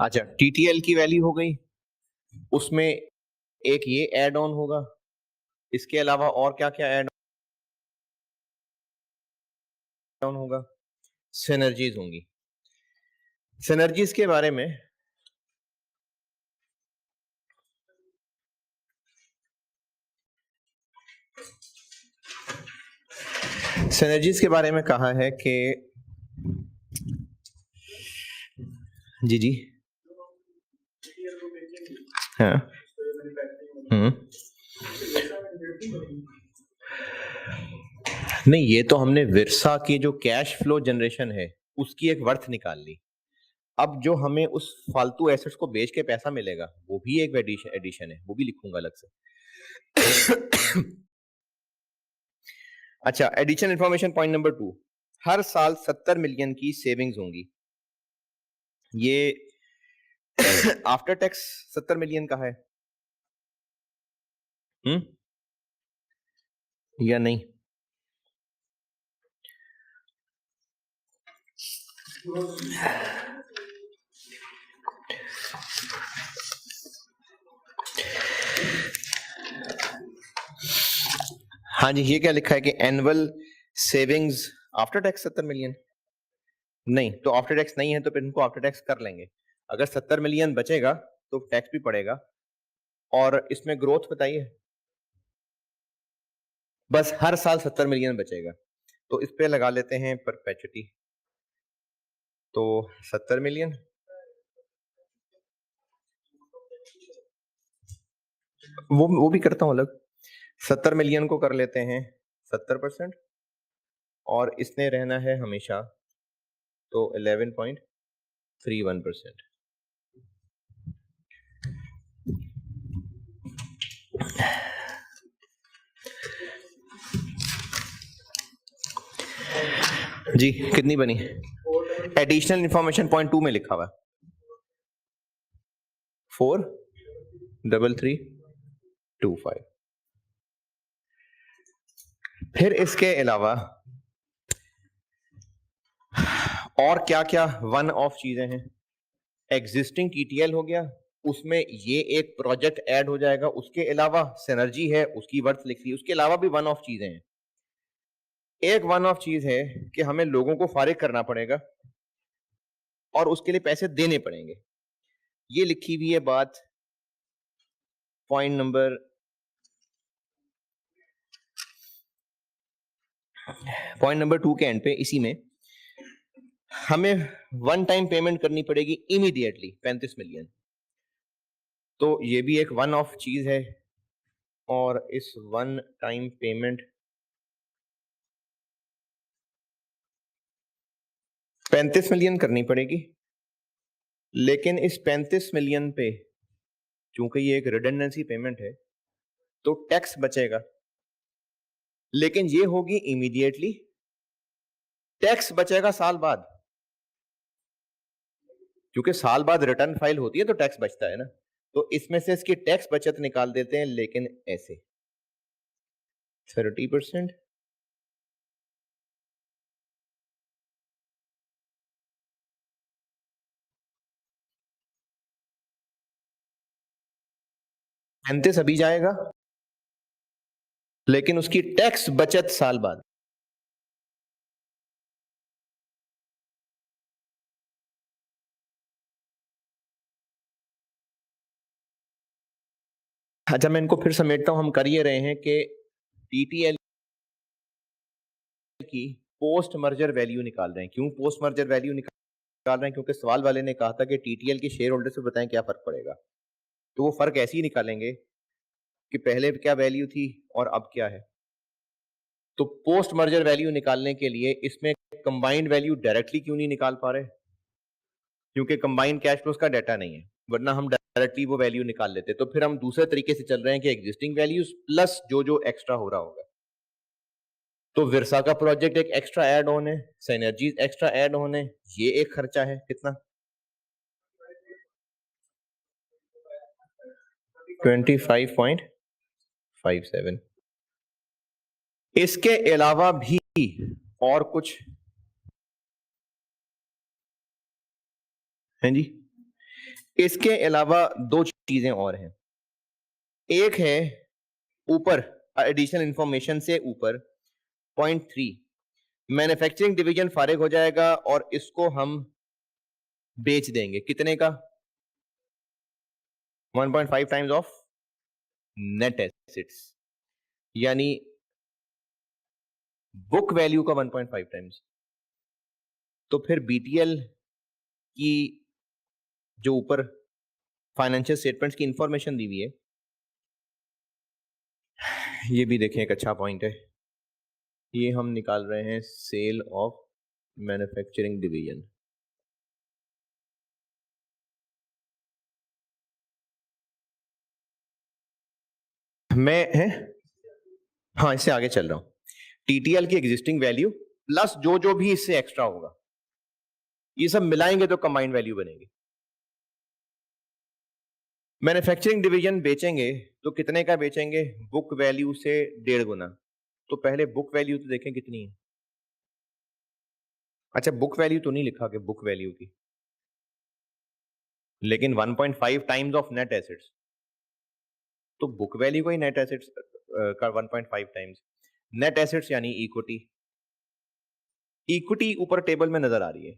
अच्छा, टीटीएल की वैल्यू हो गई, उसमें एक ये ऐड ऑन होगा, इसके अलावा और क्या क्या ऐड ऑन होगा? सिनर्जीज होंगी। सिनर्जीज के बारे में कहा है कि जी जी हाँ नहीं, ये तो हमने विरसा की जो कैश फ्लो जनरेशन है उसकी एक वर्थ निकाल ली। अब जो हमें उस फालतू एसेट्स को बेच के पैसा मिलेगा वो भी एक एडिशन है, वो भी लिखूंगा अलग से। अच्छा, एडिशन इंफॉर्मेशन पॉइंट नंबर 2, हर साल 70 मिलियन की सेविंग्स होंगी। ये आफ्टर टैक्स 70 मिलियन का है या नहीं? हाँ जी, ये क्या लिखा है कि annual savings after tax 70 million? नहीं, तो आफ्टर टैक्स नहीं है तो फिर इनको आफ्टर टैक्स कर लेंगे। अगर 70 मिलियन बचेगा तो टैक्स भी पड़ेगा। और इसमें ग्रोथ बताइए, बस हर साल 70 मिलियन बचेगा, तो इस पे लगा लेते हैं परपेचुटी। तो 70 मिलियन, वो भी करता हूं अलग। 70 मिलियन को कर लेते हैं 70%, और इसने रहना है हमेशा, तो 11.31%। जी कितनी बनी? एडिशनल इंफॉर्मेशन पॉइंट 2 में लिखा हुआ 43325। फिर इसके अलावा और क्या क्या वन ऑफ चीजें हैं? एग्जिस्टिंग टीटीएल हो गया, उसमें ये एक प्रोजेक्ट ऐड हो जाएगा, उसके अलावा सिनर्जी है उसकी वर्थ लिख ली, उसके अलावा भी वन ऑफ चीजें हैं। एक वन ऑफ चीज है कि हमें लोगों को फारिग करना पड़ेगा और उसके लिए पैसे देने पड़ेंगे। ये लिखी हुई है बात पॉइंट नंबर 2 के एंड पे। इसी में हमें वन टाइम पेमेंट करनी पड़ेगी इमीडिएटली 35 मिलियन, तो ये भी एक वन ऑफ चीज है। और इस वन टाइम पेमेंट 35 मिलियन करनी पड़ेगी, लेकिन इस 35 मिलियन पे चूंकि ये एक रिडंडेंसी पेमेंट है तो टैक्स बचेगा, लेकिन ये होगी इमीडिएटली, टैक्स बचेगा साल बाद, क्योंकि साल बाद रिटर्न फाइल होती है तो टैक्स बचता है ना। तो इसमें से इसकी टैक्स बचत निकाल देते हैं, लेकिन ऐसे 30%, पैंतीस अभी जाएगा लेकिन उसकी टैक्स बचत साल बाद। अच्छा, मैं इनको फिर समेटता हूं। हम कर ये रहे हैं कि टीटीएल की पोस्ट मर्जर वैल्यू निकाल रहे हैं। क्यों पोस्ट मर्जर वैल्यू निकाल रहे हैं? क्योंकि सवाल वाले ने कहा था कि टीटीएल के शेयर होल्डर से बताएं क्या फर्क पड़ेगा, तो वो फर्क ऐसे ही निकालेंगे कि पहले क्या वैल्यू थी और अब क्या है। तो पोस्ट मर्जर वैल्यू निकालने के लिए इसमें कंबाइंड वैल्यू डायरेक्टली क्यों नहीं निकाल पा रहे? क्योंकि कंबाइंड कैश फ्लोज का डाटा नहीं है, वरना हम डायरेक्टली वो वैल्यू निकाल लेते। तो फिर हम दूसरे तरीके से चल रहे हैं कि एग्जिस्टिंग वैल्यूज प्लस जो जो एक्स्ट्रा हो रहा होगा। तो विरसा का प्रोजेक्ट एक एक्स्ट्रा ऐड ऑन है, सिनर्जीज एक्स्ट्रा ऐड ऑन है, ये एक खर्चा है कितना? 25.57। इसके अलावा भी और कुछ है जी? इसके अलावा दो चीजें और हैं। एक है ऊपर एडिशनल इंफॉर्मेशन से ऊपर .3 मैन्युफैक्चरिंग डिवीजन फारिग हो जाएगा और इसको हम बेच देंगे कितने का? 1.5 टाइम्स ऑफ नेट एसेट्स, यानी बुक वैल्यू का 1.5 टाइम्स। तो फिर बीटीएल की जो ऊपर फाइनेंशियल स्टेटमेंट्स की इंफॉर्मेशन दी हुई है, ये भी देखें, एक अच्छा पॉइंट है। ये हम निकाल रहे हैं सेल ऑफ मैन्युफैक्चरिंग डिवीजन। मैं है, हाँ, इससे आगे चल रहा हूं। टीटीएल की एग्जिस्टिंग वैल्यू प्लस जो जो भी इससे एक्स्ट्रा होगा, ये सब मिलाएंगे तो कंबाइंड वैल्यू बनेगी। मैन्युफैक्चरिंग डिवीजन बेचेंगे तो कितने का बेचेंगे? बुक वैल्यू से 1.5 गुना। तो पहले बुक वैल्यू तो देखें कितनी है। अच्छा, बुक वैल्यू तो नहीं लिखा कि बुक वैल्यू की, लेकिन 1.5 टाइम्स ऑफ नेट एसेट्स, तो बुक वैल्यू को ही नेट एसेट्स का 1.5 टाइम्स। नेट एसेट्स यानी इक्विटी। इक्विटी ऊपर टेबल में नजर आ रही है।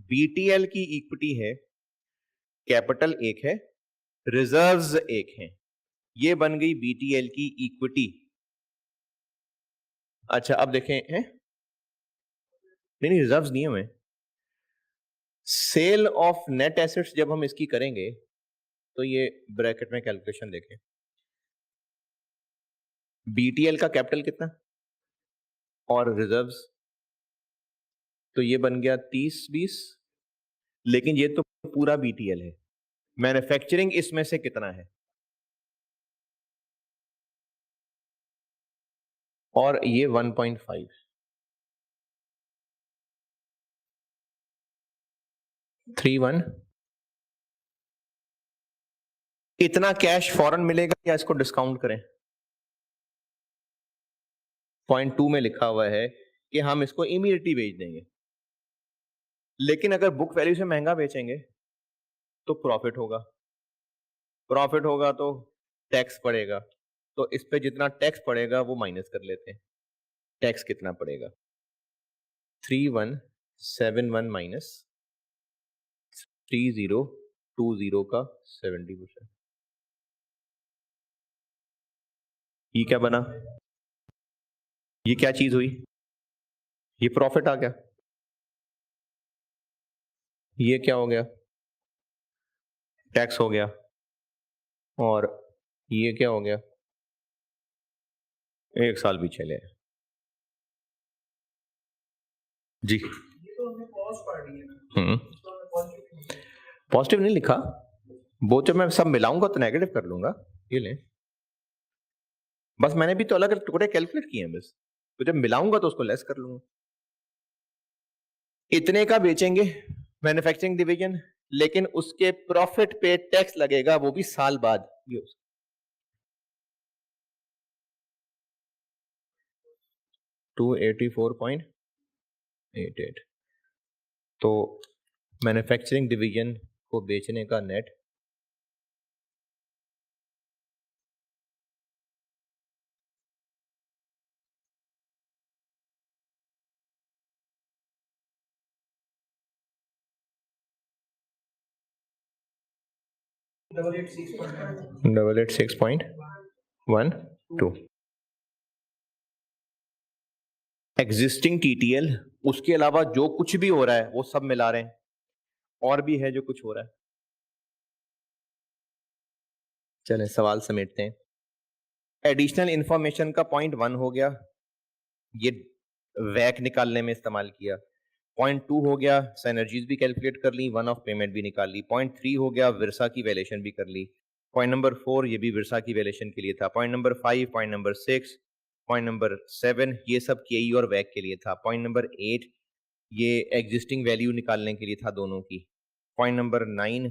बीटीएल की इक्विटी है, कैपिटल एक है, रिजर्व्स एक है, ये बन गई बीटीएल की इक्विटी। अच्छा, अब देखें हैं, नहीं नहीं, रिजर्व्स नहीं है हमें। सेल ऑफ नेट एसेट्स जब हम इसकी करेंगे तो ये ब्रैकेट में कैलकुलेशन देखें। बीटीएल का कैपिटल कितना और रिजर्व्स, तो ये बन गया 30-20, लेकिन ये तो पूरा बीटीएल है। मैन्युफैक्चरिंग इसमें से कितना है? और ये 1.5, 3.1। इतना कैश फौरन मिलेगा या इसको डिस्काउंट करें? .2 में लिखा हुआ है कि हम इसको इमीडिएटली बेच देंगे, लेकिन अगर बुक वैल्यू से महंगा बेचेंगे तो प्रॉफिट होगा। प्रॉफिट होगा तो टैक्स पड़ेगा, तो इस पे जितना टैक्स पड़ेगा वो माइनस कर लेते हैं। टैक्स कितना पड़ेगा? 3171 माइनस 3020 का 70%। ये क्या बना? ये क्या चीज हुई? ये प्रॉफिट आ गया। ये क्या हो गया? टैक्स हो गया। और ये क्या हो गया? 1 साल भी चले। जी। हम्म, पॉजिटिव नहीं लिखा, वो जब मैं सब मिलाऊंगा तो नेगेटिव कर लूंगा। ये ले, बस मैंने भी तो अलग अलग टुकड़े कैलकुलेट किए हैं, बस तो जब मिलाऊंगा तो उसको लेस कर लूंगा। इतने का बेचेंगे मैन्युफैक्चरिंग डिवीजन, लेकिन उसके प्रॉफिट पे टैक्स लगेगा, वो भी साल बाद। 284.88। तो मैन्युफैक्चरिंग डिवीजन को बेचने का नेट डबल 86.12। एग्जिस्टिंग टीटीएल, उसके अलावा जो कुछ भी हो रहा है वो सब मिला रहे हैं, और भी है जो कुछ हो रहा है। चलें सवाल समेटते हैं। एडिशनल इंफॉर्मेशन का .1 हो गया, ये वैक निकालने में इस्तेमाल किया। .2 हो गया, सिनर्जीज भी कैलकुलेट कर ली, वन ऑफ पेमेंट भी निकाल ली। .3 हो गया, विरसा की वैल्यूएशन भी कर ली। पॉइंट नंबर 4 ये भी विरसा की वैल्यूएशन के लिए था। Point number 5, point number 6, point number 7 ये सब केई और वैक के लिए था। पॉइंट नंबर 8 ये एग्जिस्टिंग वैल्यू निकालने के लिए था दोनों की। पॉइंट नंबर 9,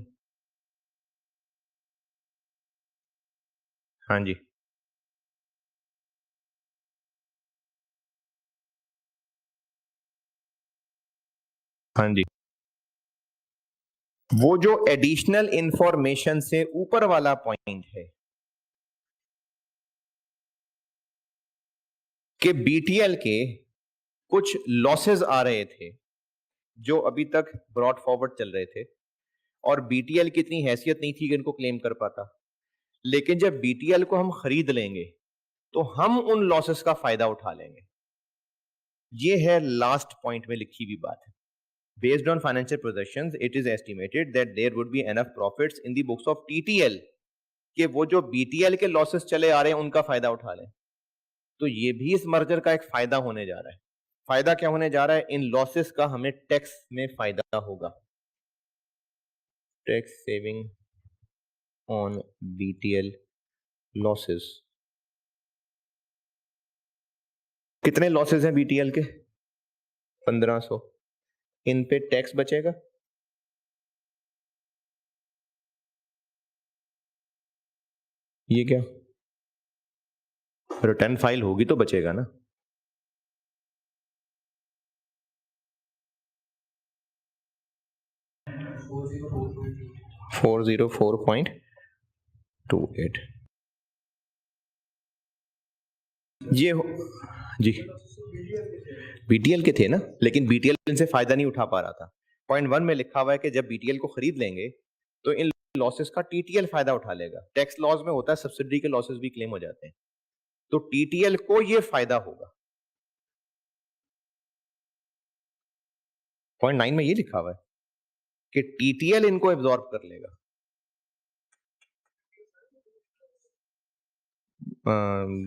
हाँ जी, हाँ जी, वो जो एडिशनल इंफॉर्मेशन से ऊपर वाला पॉइंट है कि बीटीएल के कुछ लॉसेस आ रहे थे जो अभी तक ब्रॉड फॉरवर्ड चल रहे थे, और बीटीएल की इतनी हैसियत नहीं थी कि इनको क्लेम कर पाता। लेकिन जब बीटीएल को हम खरीद लेंगे तो हम उन लॉसेस का फायदा उठा लेंगे। ये है लास्ट पॉइंट में लिखी हुई बात है। Based on financial projections, it is estimated that there would be enough profits in the books of TTL कि वो जो BTL के लॉसेस चले आ रहे हैं उनका फायदा उठा लें। तो ये भी इस मर्जर का एक फायदा होने जा रहा है। फायदा क्या होने जा रहा है? इन लॉसेस का हमें टैक्स में फायदा होगा। Tax saving on BTL losses. कितने लॉसेस हैं BTL के? 1500। इन पे टैक्स बचेगा? ये क्या? रिटर्न फाइल होगी तो बचेगा ना। $404.28 ये हो जी। बीटीएल के थे ना, लेकिन बीटीएल इनसे फायदा नहीं उठा पा रहा था। पॉइंट 1 में लिखा हुआ है कि जब बीटीएल को खरीद लेंगे तो इन लॉसेस का टीटीएल फायदा उठा लेगा। टैक्स लॉज में होता है सब्सिडी के लॉसेस भी क्लेम हो जाते हैं, तो टीटीएल को ये फायदा होगा। पॉइंट 9 में ये लिखा हुआ है कि टीटीएल इनको एब्जॉर्ब कर लेगा।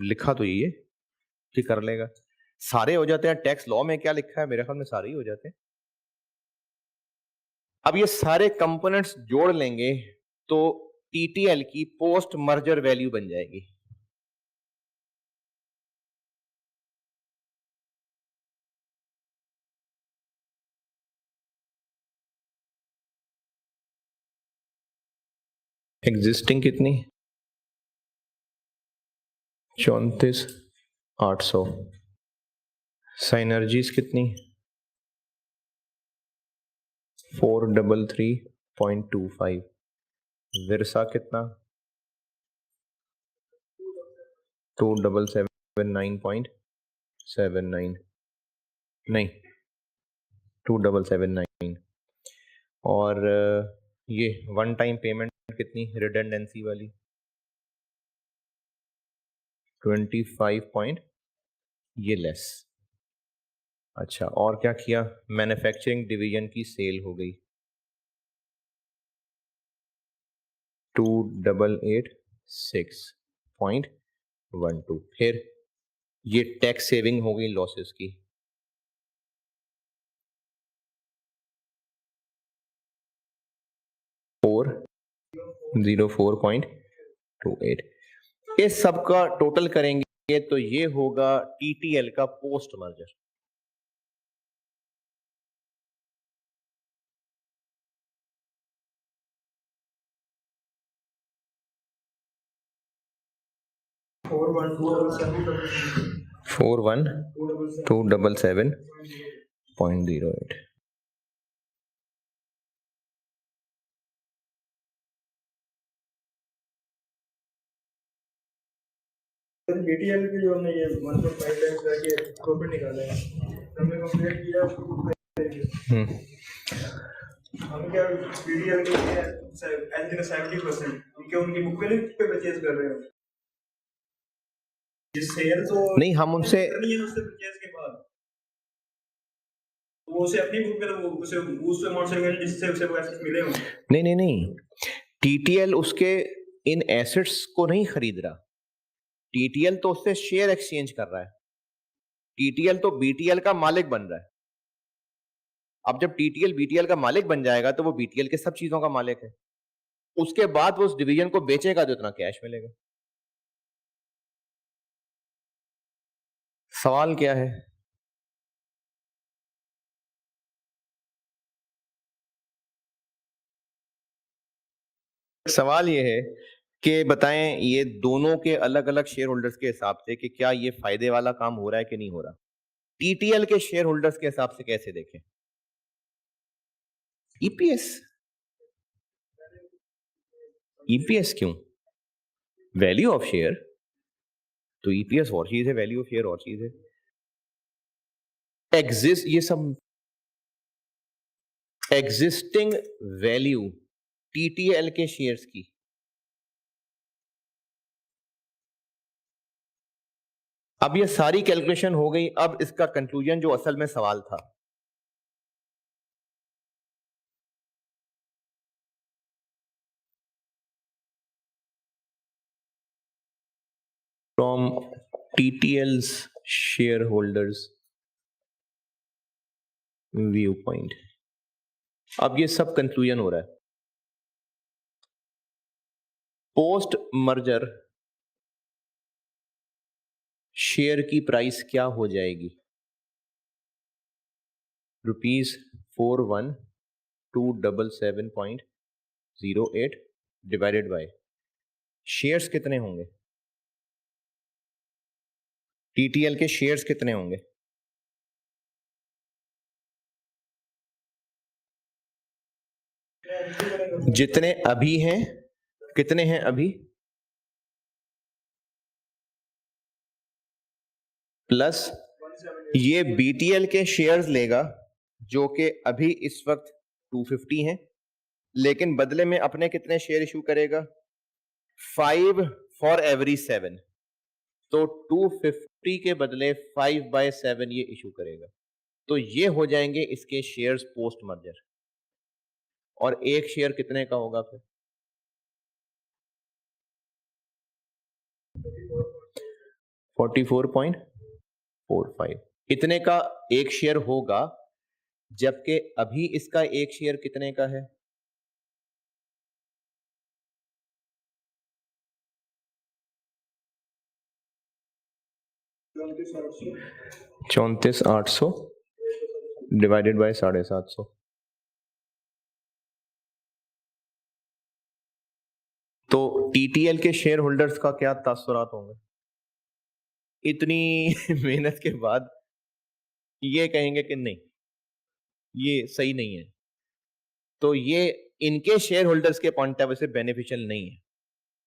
लिखा तो ये कि कर लेगा। सारे हो जाते हैं। टैक्स लॉ में क्या लिखा है? मेरे ख्याल में सारे ही हो जाते हैं। अब ये सारे कंपोनेंट्स जोड़ लेंगे तो टीटीएल की पोस्ट मर्जर वैल्यू बन जाएगी। एग्जिस्टिंग कितनी? 34,800। साइनर्जीज कितनी? 433.25। विरसा कितना? 2779.79। नहीं, 2779। और ये वन टाइम पेमेंट कितनी रिडंडेंसी वाली? 25 पॉइंट, ये लेस। अच्छा, और क्या किया? मैन्युफैक्चरिंग डिवीजन की सेल हो गई 2886.12। फिर ये टैक्स सेविंग हो गई लॉसेस की 404.28। इस सब का टोटल करेंगे तो ये होगा टीटीएल का post merger. Four one two double seven point 08। BTL की जो हमने ये 1.5 टाइम्स करके प्रॉफिट निकाला है, हमने कंप्लीट किया। हम क्या बीटीएल के एज 70% हम क्या उनकी बुक वैल्यू पे परचेज कर रहे हो? ये सेल तो नहीं, हम उनसे उससे परचेज के बाद वो उसे अपनी बुक पे वो उसे उस अमाउंट से जिससे उसे वो एसेट्स मिले हो। नहीं नहीं नहीं, टीटीएल उसके इन एसेट्स को नहीं खरीद रहा। टीटीएल तो उससे शेयर एक्सचेंज कर रहा है। टीटीएल तो बीटीएल का मालिक बन रहा है। अब जब टीटीएल बीटीएल का मालिक बन जाएगा तो वो बीटीएल के सब चीजों का मालिक है। उसके बाद वो उस डिवीजन को बेचेगा तो इतना कैश मिलेगा। सवाल क्या है? सवाल ये है कि बताएं ये दोनों के अलग अलग शेयर होल्डर्स के हिसाब से कि क्या ये फायदे वाला काम हो रहा है कि नहीं हो रहा। टीटीएल के शेयर होल्डर्स के हिसाब से कैसे देखें? ईपीएस ईपीएस क्यों? वैल्यू ऑफ शेयर, तो ईपीएस और चीज है, वैल्यू ऑफ शेयर और चीज है। एग्जिस्ट, ये सब एग्जिस्टिंग वैल्यू टीटीएल के शेयर्स की, अब ये सारी कैलकुलेशन हो गई। अब इसका कंक्लूजन जो असल में सवाल था, from TTL's shareholders viewpoint, अब ये सब कंक्लूजन हो रहा है। पोस्ट मर्जर शेयर की प्राइस क्या हो जाएगी? ₹41,277.08 डिवाइडेड बाय शेयर्स कितने होंगे? टीटीएल के शेयर्स कितने होंगे? जितने अभी हैं, कितने हैं अभी, प्लस ये बीटीएल के शेयर्स लेगा जो कि अभी इस वक्त 250 हैं, लेकिन बदले में अपने कितने शेयर इशू करेगा? 5 फॉर एवरी 7, तो 250 के बदले 5/7 ये इशू करेगा। तो ये हो जाएंगे इसके शेयर्स पोस्ट मर्जर। और एक शेयर कितने का होगा फिर? 44.45 इतने का एक शेयर होगा, जबकि अभी इसका एक शेयर कितने का है? 34,800 डिवाइडेड बाय 750। तो टीटीएल के शेयर होल्डर्स का क्या तासुरात होंगे? इतनी मेहनत के बाद ये कहेंगे कि नहीं, ये सही नहीं है, तो ये इनके शेयर होल्डर्स के पॉइंट ऑफ व्यू से बेनिफिशियल नहीं है,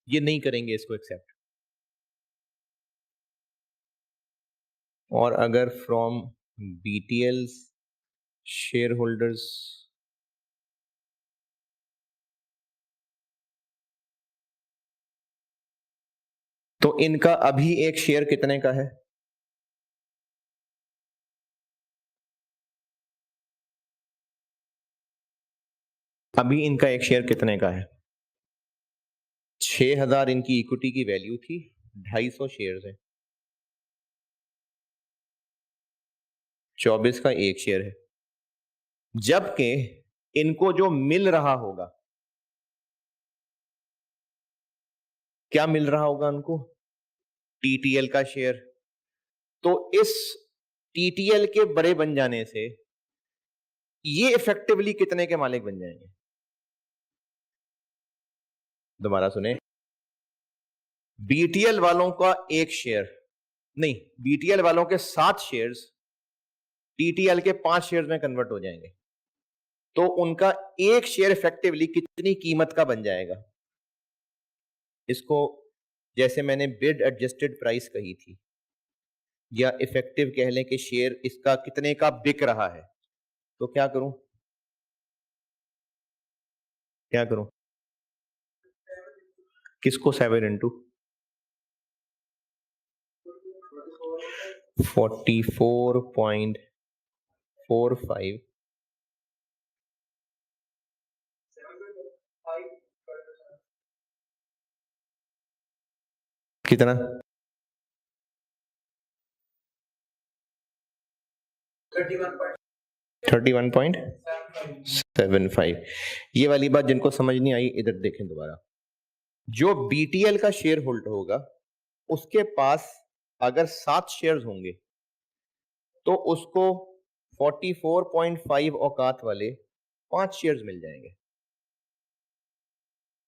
ये नहीं करेंगे इसको एक्सेप्ट। और अगर फ्रॉम बीटीएल शेयर होल्डर्स, तो इनका अभी एक शेयर कितने का है? अभी इनका एक शेयर कितने का है? 6,000 इनकी इक्विटी की वैल्यू थी, 250 शेयर है, 24 का एक शेयर है, जबकि इनको जो मिल रहा होगा, क्या मिल रहा होगा उनको? टीटीएल का शेयर। तो इस टीटीएल के बड़े बन जाने से ये इफेक्टिवली कितने के मालिक बन जाएंगे? दोबारा सुने, बीटीएल वालों का एक शेयर नहीं, बीटीएल वालों के 7 शेयर्स टीटीएल के 5 शेयर्स में कन्वर्ट हो जाएंगे, तो उनका एक शेयर इफेक्टिवली कितनी कीमत का बन जाएगा? इसको जैसे मैंने बिड एडजस्टेड प्राइस कही थी, या इफेक्टिव कह लें कि शेयर इसका कितने का बिक रहा है, तो क्या करूं, क्या करूं? किसको 7 इंटू 44.45 कितना? 31.75। ये वाली बात जिनको समझ नहीं आई इधर देखें दोबारा। जो बीटीएल का शेयर होल्डर होगा उसके पास अगर 7 शेयर्स होंगे तो उसको 44.5 औकात वाले 5 शेयर्स मिल जाएंगे।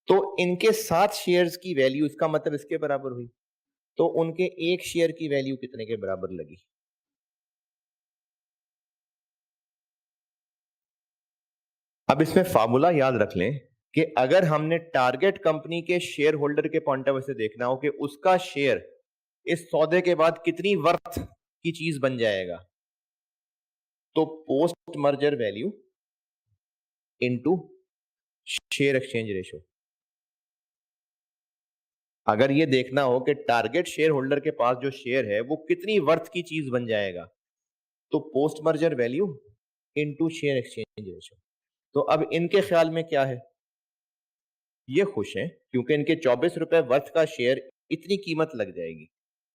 तो इनके 7 शेयर्स की वैल्यू, इसका मतलब इसके बराबर हुई, तो उनके एक शेयर की वैल्यू कितने के बराबर लगी? अब इसमें फार्मूला याद रख लें कि अगर हमने टारगेट कंपनी के शेयर होल्डर के पॉइंट ऑफ व्यू से देखना हो कि उसका शेयर इस सौदे के बाद कितनी वर्थ की चीज बन जाएगा, तो post merger value into share exchange ratio. अगर ये देखना हो कि टारगेट शेयर होल्डर के पास जो शेयर है वो कितनी वर्थ की चीज बन जाएगा, तो post merger value into share exchange ratio. तो अब इनके ख्याल में क्या है, ये खुश हैं क्योंकि इनके 24 रुपए वर्थ का शेयर इतनी कीमत लग जाएगी,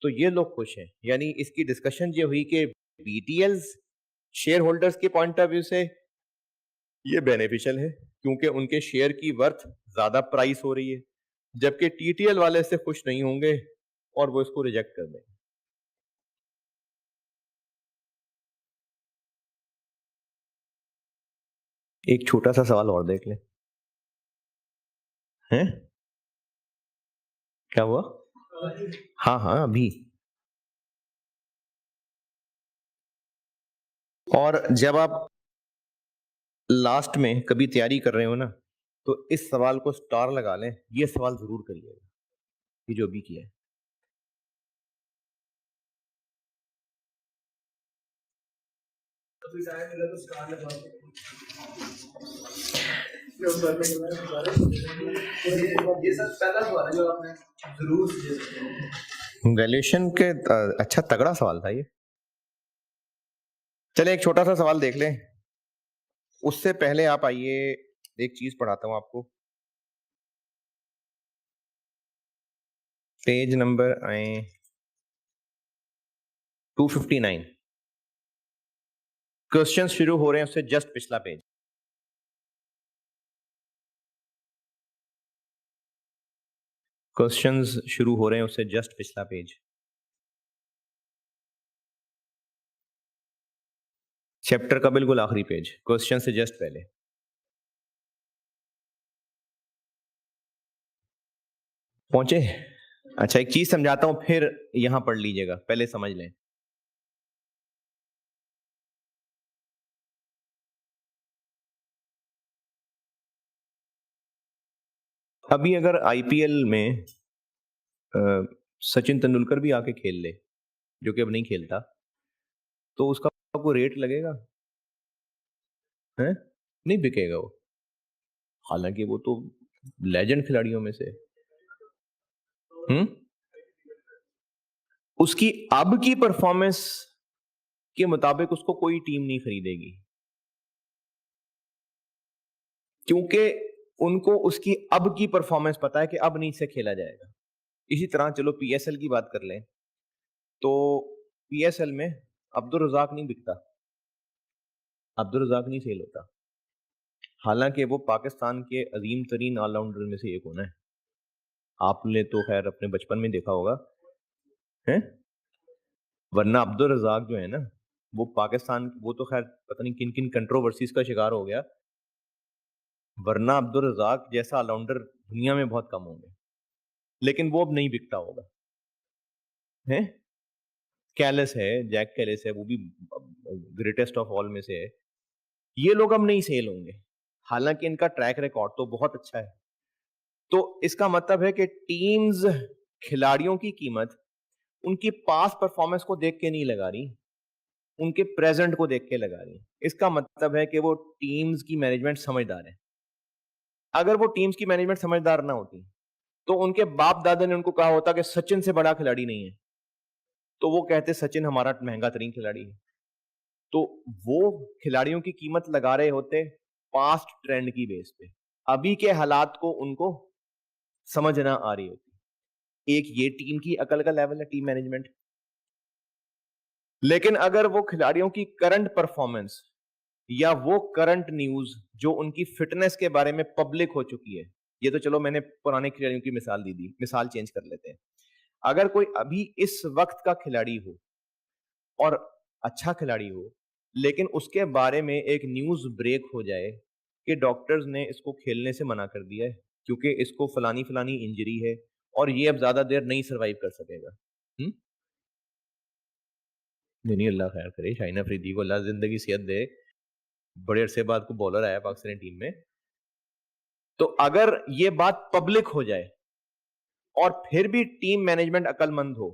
तो ये लोग खुश हैं। यानी इसकी डिस्कशन ये हुई कि बीटीएल्स शेयर होल्डर्स के पॉइंट ऑफ व्यू से ये बेनिफिशियल है क्योंकि उनके शेयर की वर्थ ज्यादा प्राइस हो रही है, जबकि टीटीएल वाले से खुश नहीं होंगे और वो इसको रिजेक्ट कर देंगे। एक छोटा सा सवाल और देख लें, हैं? क्या हुआ? हाँ हाँ अभी। और जब आप लास्ट में कभी तैयारी कर रहे हो ना, तो इस सवाल को स्टार लगा लें, ये सवाल जरूर करिएगा, ये जो भी किया है। वैल्यूएशन के अच्छा तगड़ा सवाल था ये। चलिए एक छोटा सा सवाल देख लें, उससे पहले आप आइए एक चीज पढ़ाता हूं आपको। पेज नंबर आए 259, क्वेश्चन शुरू हो रहे हैं उससे जस्ट पिछला पेज। क्वेश्चंस शुरू हो रहे हैं उससे जस्ट पिछला पेज, चैप्टर का बिल्कुल आखिरी पेज, क्वेश्चन से जस्ट पहले। पहुंचे? अच्छा एक चीज समझाता हूं फिर यहां पढ़ लीजिएगा, पहले समझ लें। अभी अगर आईपीएल में सचिन तेंदुलकर भी आके खेल ले, जो कि अब नहीं खेलता, तो उसका आपको रेट लगेगा? है नहीं बिकेगा वो, हालांकि वो तो लेजेंड खिलाड़ियों में से है। उसकी अब की परफॉर्मेंस के मुताबिक उसको कोई टीम नहीं खरीदेगी, क्योंकि उनको उसकी अब की परफॉर्मेंस पता है कि अब नहीं से खेला जाएगा। इसी तरह चलो पीएसएल की बात कर लें, तो पीएसएल में अब्दुल रजाक नहीं बिकता, अब्दुल रजाक नहीं सेल होता, हालांकि वो पाकिस्तान के अजीम तरीन ऑलराउंडर में से एक होना है। आपने तो खैर अपने बचपन में देखा होगा, है? वरना अब्दुल रजाक जो है ना, वो पाकिस्तान, वो तो खैर पता नहीं किन किन कंट्रोवर्सीज का शिकार हो गया, वरना अब्दुल रजाक जैसा ऑलराउंडर दुनिया में बहुत कम होंगे, लेकिन वो अब नहीं बिकता होगा। है कैलिस है, जैक कैलिस है, वो भी ग्रेटेस्ट ऑफ ऑल में से है। ये लोग अब नहीं सेल होंगे, हालांकि इनका ट्रैक रिकॉर्ड तो बहुत अच्छा है। तो इसका मतलब है कि टीम्स खिलाड़ियों की कीमत उनकी पास परफॉर्मेंस को देख के नहीं लगा रही, उनके प्रेजेंट को देख के लगा रही। इसका मतलब है कि वो टीम्स की मैनेजमेंट समझदार है। अगर वो टीम्स की मैनेजमेंट समझदार ना होती, तो उनके बाप दादा ने उनको कहा होता कि सचिन से बड़ा खिलाड़ी नहीं है, तो वो कहते सचिन हमारा महंगा तरीन खिलाड़ी है। तो वो खिलाड़ियों की कीमत लगा रहे होते पास्ट ट्रेंड की बेस पे, अभी के हालात को उनको समझ ना आ रही होती। एक ये टीम की अकल का लेवल है, टीम मैनेजमेंट। लेकिन अगर वो खिलाड़ियों की करंट परफॉर्मेंस या वो करंट न्यूज जो उनकी फिटनेस के बारे में पब्लिक हो चुकी है, ये तो चलो मैंने पुराने खिलाड़ियों की मिसाल दी थी, मिसाल चेंज कर लेते हैं। अगर कोई अभी इस वक्त का खिलाड़ी हो और अच्छा खिलाड़ी हो, लेकिन उसके बारे में एक न्यूज ब्रेक हो जाए कि डॉक्टर्स ने इसको खेलने से मना कर दिया है क्योंकि इसको फलानी फलानी इंजरी है और ये अब ज्यादा देर नहीं सरवाइव कर सकेगा। नहीं अल्लाह खैर करे, शाहिन अफरीदी को अल्लाह जिंदगी सेहत दे, बड़े अरसे बाद को बॉलर आया पाकिस्तानी टीम में। तो अगर ये बात पब्लिक हो जाए और फिर भी टीम मैनेजमेंट अक्लमंद हो,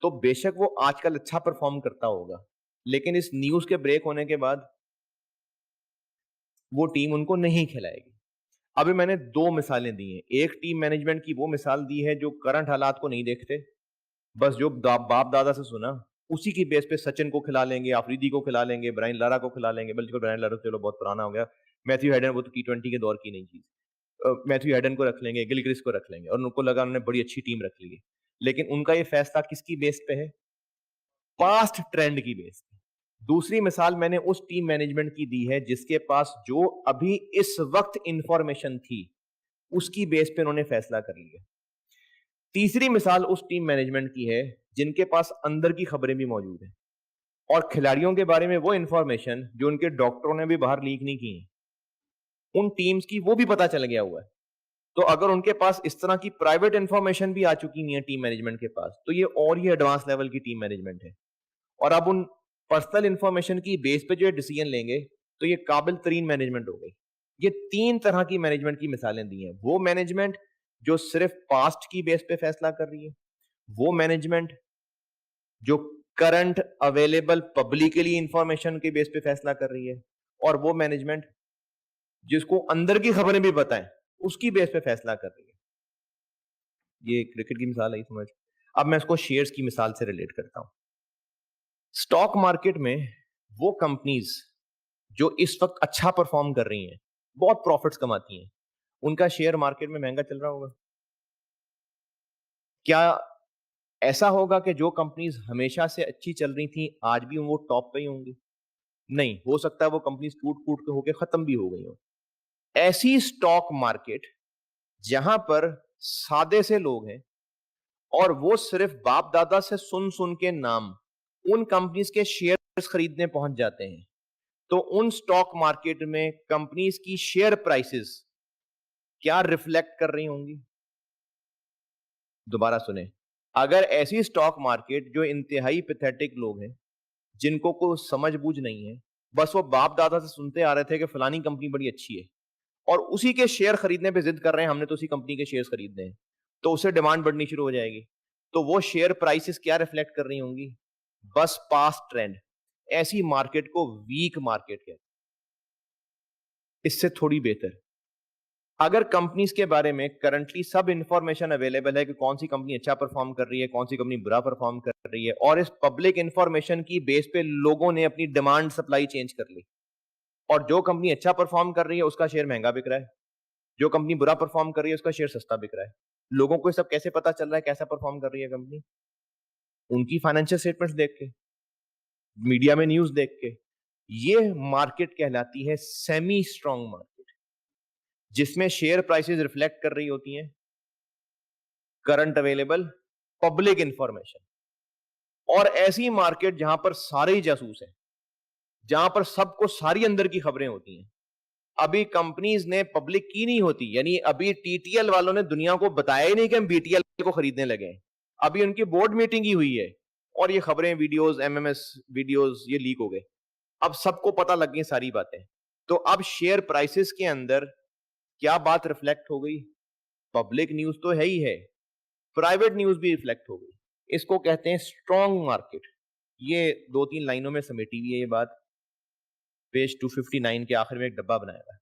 तो बेशक वो आजकल अच्छा परफॉर्म करता होगा, लेकिन इस न्यूज के ब्रेक होने के बाद वो टीम उनको नहीं खिलाएगी। अभी मैंने दो मिसालें दी हैं। एक टीम मैनेजमेंट की वो मिसाल दी है जो करंट हालात को नहीं देखते, बस जो बाप दादा से सुना उसी की बेस पे सचिन को खिला लेंगे, आफरीदी को खिला लेंगे, ब्रायन लारा को खिला लेंगे। बल्कि ब्रायन लारा चलो बहुत पुराना हो गया, मैथ्यू हेडन वो तो T20 के दौर की नहीं चीज। मैथ्यू हेडन को रख लेंगे, गिलक्रिस्ट को रख लेंगे, और उनको लगा उन्होंने बड़ी अच्छी टीम रख ली है। लेकिन उनका ये फैसला किसकी बेस पे है? पास्ट ट्रेंड की बेस पे। दूसरी मिसाल मैंने उस टीम मैनेजमेंट की दी है जिसके पास जो अभी इस वक्त इंफॉर्मेशन थी उसकी बेस पे उन्होंने फैसला कर लिया। तीसरी मिसाल उस टीम मैनेजमेंट की है जिनके पास अंदर की खबरें भी मौजूद हैं और खिलाड़ियों के बारे में वो इंफॉर्मेशन जो उनके डॉक्टरों ने भी बाहर लीक नहीं की है, उन टीम्स की वो भी पता चल गया हुआ है। तो अगर उनके पास इस तरह की प्राइवेट इंफॉर्मेशन भी आ चुकी नहीं है टीम मैनेजमेंट के पास, तो ये और ही एडवांस लेवल की टीम मैनेजमेंट है। और अब उन पर्सनल इंफॉर्मेशन की बेस पे जो डिसीजन लेंगे, तो ये काबिल तरीन मैनेजमेंट हो गई। ये तीन तरह की मैनेजमेंट की मिसालें दी हैं। वो मैनेजमेंट जो सिर्फ पास्ट की बेस पे फैसला कर रही है, वो मैनेजमेंट जो करंट अवेलेबल पब्लिकली इंफॉर्मेशन के बेस पे फैसला कर रही है, और वो मैनेजमेंट जिसको अंदर की खबरें भी बताएं उसकी बेस पे फैसला कर रही है। ये क्रिकेट की मिसाल आई समझ। अब मैं इसको शेयर्स की मिसाल से रिलेट करता हूं। स्टॉक मार्केट में वो कंपनीज जो इस वक्त अच्छा परफॉर्म कर रही हैं, बहुत प्रॉफिट्स कमाती हैं, उनका शेयर मार्केट में महंगा चल रहा होगा। क्या ऐसा होगा कि जो कंपनीज हमेशा से अच्छी चल रही थी आज भी वो टॉप पे ही होंगी? नहीं, हो सकता है वो कंपनीज टूट फूट के होके खत्म भी हो गई हो। ऐसी स्टॉक मार्केट जहां पर सादे से लोग हैं और वो सिर्फ बाप दादा से सुन सुन के नाम उन कंपनीज के शेयर्स खरीदने पहुंच जाते हैं, तो उन स्टॉक मार्केट में कंपनीज की शेयर प्राइसेस क्या रिफ्लेक्ट कर रही होंगी? दोबारा सुने। अगर ऐसी स्टॉक मार्केट जो इंतहाई पैथेटिक लोग हैं, जिनको कोई समझ बूझ नहीं है, बस वो बाप दादा से सुनते आ रहे थे कि फलानी कंपनी बड़ी अच्छी है और उसी के शेयर खरीदने पे जिद कर रहे हैं, हमने तो उसी कंपनी के शेयर खरीदने हैं, तो उससे डिमांड बढ़नी शुरू हो जाएगी। तो वो शेयर प्राइसेस क्या रिफ्लेक्ट कर रही होंगी? बस पास्ट ट्रेंड। ऐसी मार्केट को वीक मार्केट कहते हैं। इससे थोड़ी बेहतर, अगर कंपनीज के बारे में करंटली सब इंफॉर्मेशन अवेलेबल है कि कौन सी कंपनी अच्छा परफॉर्म कर रही है, कौन सी कंपनी बुरा परफॉर्म कर रही है, और इस पब्लिक इंफॉर्मेशन की बेस पे लोगों ने अपनी डिमांड सप्लाई चेंज कर ली, और जो कंपनी अच्छा परफॉर्म कर रही है उसका शेयर महंगा बिक रहा है, जो कंपनी बुरा परफॉर्म कर रही है उसका शेयर सस्ता बिक रहा है। लोगों को सब कैसे पता चल रहा है कैसा परफॉर्म कर रही है कंपनी? उनकी फाइनेंशियल स्टेटमेंट्स देख के, मीडिया में न्यूज देख के। ये मार्केट कहलाती है सेमी स्ट्रॉन्ग मार्केट, जिसमें शेयर प्राइसेस रिफ्लेक्ट कर रही होती हैं करंट अवेलेबल पब्लिक इंफॉर्मेशन। और ऐसी मार्केट जहां पर सारे ही जासूस हैं, जहां पर सबको सारी अंदर की खबरें होती हैं, अभी कंपनीज ने पब्लिक की नहीं होती, यानी अभी टीटीएल वालों ने दुनिया को बताया ही नहीं कि हम बीटीएल को खरीदने लगे हैं। अभी उनकी बोर्ड मीटिंग ही हुई है और ये खबरें, वीडियोस, एमएमएस वीडियोस ये लीक हो गए। अब सबको पता लग गई सारी बातें। तो अब शेयर प्राइसेस के अंदर क्या बात रिफ्लेक्ट हो गई? पब्लिक न्यूज तो है ही है, प्राइवेट न्यूज भी रिफ्लेक्ट हो गई। इसको कहते हैं स्ट्रॉन्ग मार्केट। ये दो तीन लाइनों में समेटी हुई है ये बात, पेज 259 के आखिर में एक डब्बा बनाया हुआ है।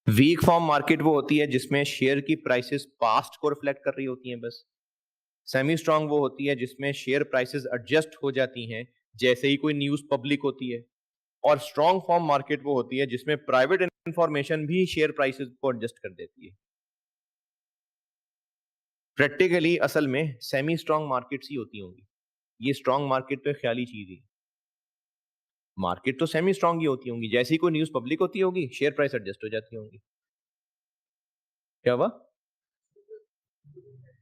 वीक फॉर्म मार्केट वो होती है जिसमें शेयर की प्राइसेस पास्ट को रिफ्लेक्ट कर रही होती हैं बस। सेमी स्ट्रांग वो होती है जिसमें शेयर प्राइसेस एडजस्ट हो जाती हैं जैसे ही कोई न्यूज पब्लिक होती है। और स्ट्रॉन्ग फॉर्म मार्केट वो होती है जिसमें प्राइवेट इंफॉर्मेशन भी शेयर प्राइसेस को एडजस्ट कर देती है। प्रैक्टिकली असल में सेमी स्ट्रांग मार्केट्स ही होती होंगी। ये स्ट्रांग मार्केट तो ख्याली चीज है। मार्केट तो सेमी स्ट्रांग ही होती होंगी, जैसे ही कोई न्यूज पब्लिक होती होगी शेयर प्राइस एडजस्ट हो जाती होंगी। क्या हुआ?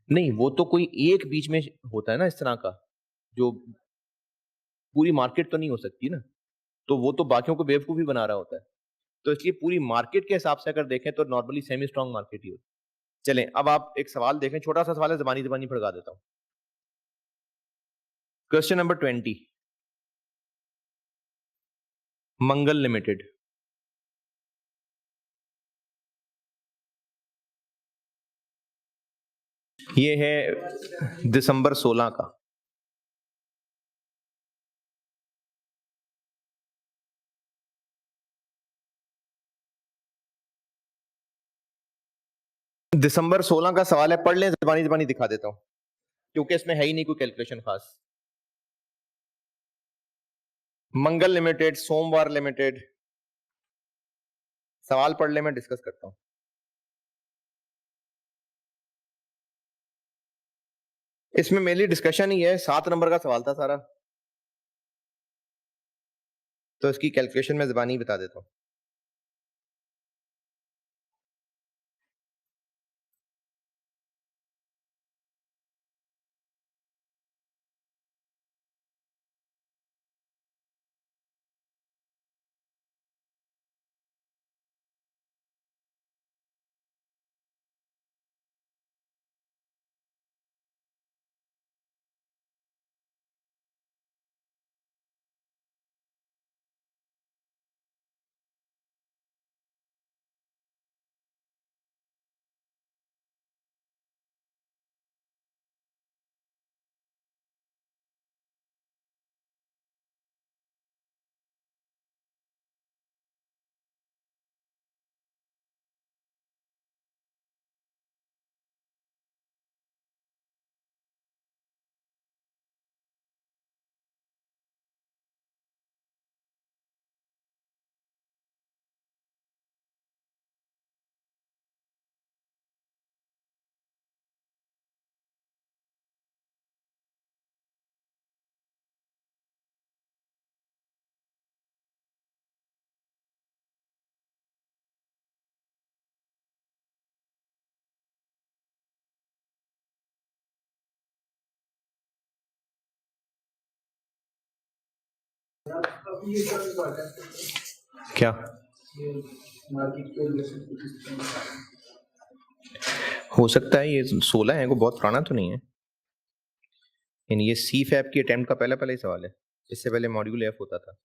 नहीं, वो तो कोई एक बीच में होता है ना इस तरह का, जो पूरी मार्केट तो नहीं हो सकती ना, तो वो तो बाकियों को बेवकूफी बना रहा होता है। तो इसलिए पूरी मार्केट के हिसाब से अगर देखें तो नॉर्मली सेमी स्ट्रांग मार्केट ही होती है। चलें, अब आप एक सवाल देखें, छोटा सा सवाल है, जबानी जबानी भड़का देता हूं। क्वेश्चन नंबर 20, मंगल लिमिटेड। ये है दिसंबर 16 का। दिसंबर 16 का सवाल है, पढ़ लें, जबानी जबानी दिखा देता हूं क्योंकि इसमें है ही नहीं कोई कैलकुलेशन खास। मंगल लिमिटेड, सोमवार लिमिटेड, सवाल पढ़ ले, मैं डिस्कस करता हूं। इसमें मेनली डिस्कशन ही है, 7 नंबर का सवाल था सारा, तो इसकी कैलकुलेशन में जबानी बता देता हूं। क्या हो सकता है ये 16 है, को बहुत पुराना तो नहीं है, यानी ये सी फैब की अटेम्प्ट का पहला पहला ही सवाल है, इससे पहले मॉड्यूल एफ होता था।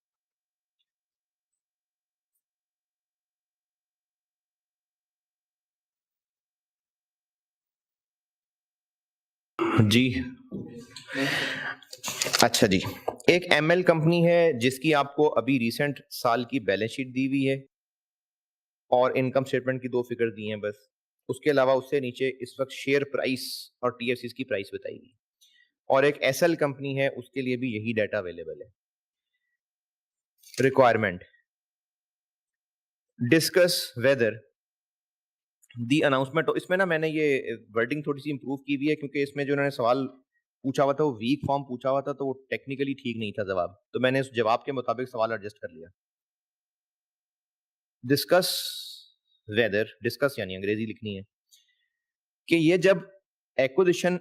जी अच्छा जी, एक एमएल कंपनी है जिसकी आपको अभी रिसेंट साल की बैलेंस शीट दी हुई है और इनकम स्टेटमेंट की 2 फिगर दी हैं बस। उसके अलावा उससे नीचे इस वक्त शेयर प्राइस और टीएफसीज की प्राइस बताई गई, और एक एसएल कंपनी है उसके लिए भी यही डाटा अवेलेबल है। रिक्वायरमेंट, डिस्कस वेदर दी अनाउंसमेंट। इसमें ना मैंने ये वर्डिंग थोड़ी सी इंप्रूव की हुई है क्योंकि इसमें जो उन्होंने सवाल पूछा हुआ था वो वीक फॉर्म पूछा हुआ था, तो वो टेक्निकली ठीक नहीं था जवाब, तो मैंने उस जवाब के मुताबिक सवाल एडजस्ट कर लिया। डिस्कस वेदर, डिस्कस यानी अंग्रेजी लिखनी है कि ये जब एक्विजिशन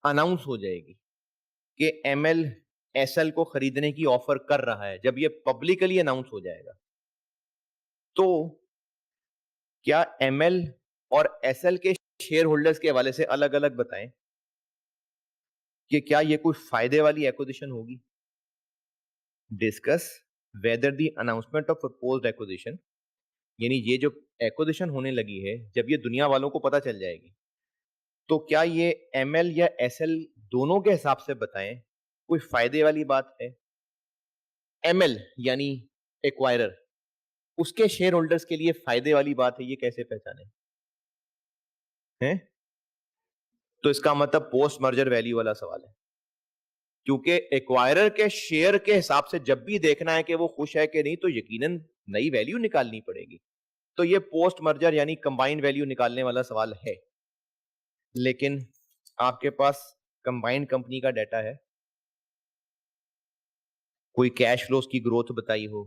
अनाउंस हो जाएगी कि एमएल एसएल को खरीदने की ऑफर कर रहा है, जब ये पब्लिकली अनाउंस हो जाएगा, तो क्या एमएल और एसएल के शेयर होल्डर्स के हवाले से अलग अलग बताएं कि क्या ये कोई फायदे वाली एक्विजिशन होगी। Discuss whether the announcement of proposed acquisition, यानी ये जो एक्विजिशन होने लगी है जब ये दुनिया वालों को पता चल जाएगी, तो क्या ये एमएल या एसएल दोनों के हिसाब से बताएं कोई फायदे वाली बात है। एमएल यानी एक्वायरर, उसके शेयर होल्डर्स के लिए फायदे वाली बात है, ये कैसे पहचाने हैं। तो इसका मतलब पोस्ट मर्जर वैल्यू वाला सवाल है, क्योंकि एक्वायरर के शेयर के हिसाब से जब भी देखना है कि वो खुश है कि नहीं, तो यकीनन नई वैल्यू निकालनी पड़ेगी। तो ये पोस्ट मर्जर यानी कंबाइंड वैल्यू निकालने वाला सवाल है। लेकिन आपके पास कंबाइंड कंपनी का डाटा है, कोई कैश फ्लोस की ग्रोथ बताई हो,